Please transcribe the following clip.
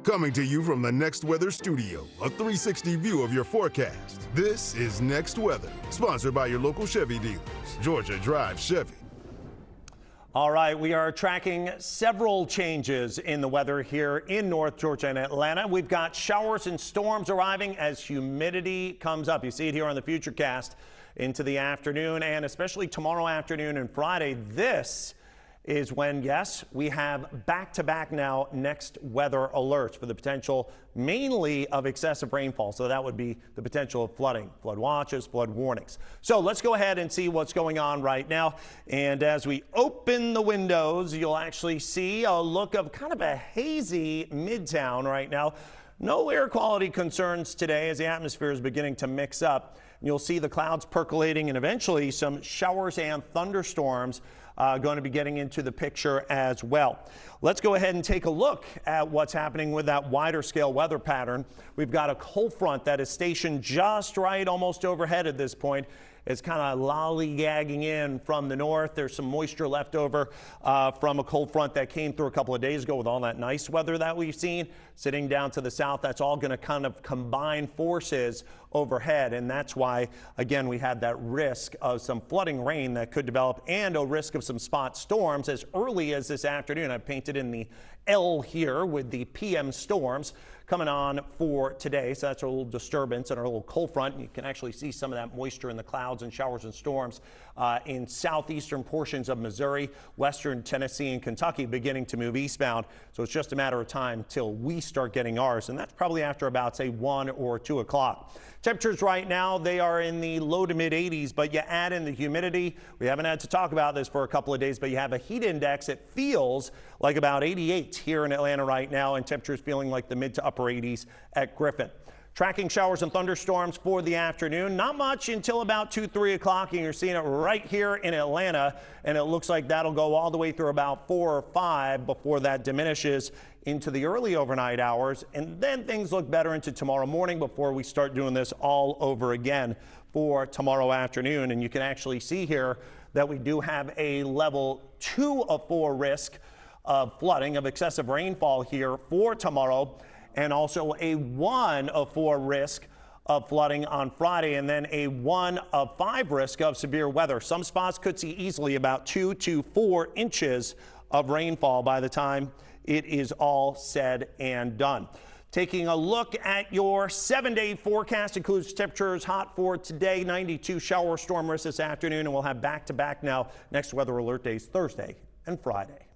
Coming to you from the NextWeather studio, a 360 view of your forecast. This is NextWeather, sponsored by your local Chevy dealers. Georgia drives Chevy. All right, we are tracking several changes in the weather here in North Georgia and Atlanta. We've got showers and storms arriving as humidity comes up. You see it here on the Futurecast into the afternoon, and especially tomorrow afternoon and Friday. This is when, yes, we have back-to-back now NextWeather alerts for the potential mainly of excessive rainfall. So that would be the potential of flooding, flood watches, flood warnings. So let's go ahead and see what's going on right now. And as we open the windows, you'll actually see a look of kind of a hazy Midtown right now. No air quality concerns today as the atmosphere is beginning to mix up. You'll see the clouds percolating and eventually some showers and thunderstorms going to be getting into the picture as well. Let's go ahead and take a look at what's happening with that wider scale weather pattern. We've got a cold front that is stationed just right almost overhead at this point. It's kind of lollygagging in from the north. There's some moisture left over from a cold front that came through a couple of days ago with all that nice weather that we've seen. Sitting down to the south, that's all going to kind of combine forces overhead. And that's why, again, we had that risk of some flooding rain that could develop and a risk of some spot storms as early as this afternoon. I've painted in the L here with the PM storms coming on for today. So that's a little disturbance and a little cold front. You can actually see some of that moisture in the clouds and showers and storms in southeastern portions of Missouri, western Tennessee and Kentucky beginning to move eastbound. So it's just a matter of time till we start getting ours. And that's probably after about, say, 1 or 2 o'clock. Temperatures right now, they are in the low to mid 80s, but you add in the humidity. We haven't had to talk about this for a couple of days, but you have a heat index. It feels like about 88 here in Atlanta right now, and temperatures feeling like the mid to upper 80s at Griffin. Tracking showers and thunderstorms for the afternoon. Not much until about 2, 3 o'clock, and you're seeing it right here in Atlanta, and it looks like that'll go all the way through about 4 or 5 before that diminishes into the early overnight hours, and then things look better into tomorrow morning before we start doing this all over again for tomorrow afternoon. And you can actually see here that we do have a level 2 of 4 risk of flooding, of excessive rainfall here for tomorrow, and also a 1 of 4 risk of flooding on Friday, and then a 1 of 5 risk of severe weather. Some spots could see easily about 2 to 4 inches of rainfall by the time it is all said and done. Taking a look at your 7-day forecast, includes temperatures hot for today, 92 shower storm risk this afternoon, and we'll have back-to-back now NextWeather alert days Thursday and Friday.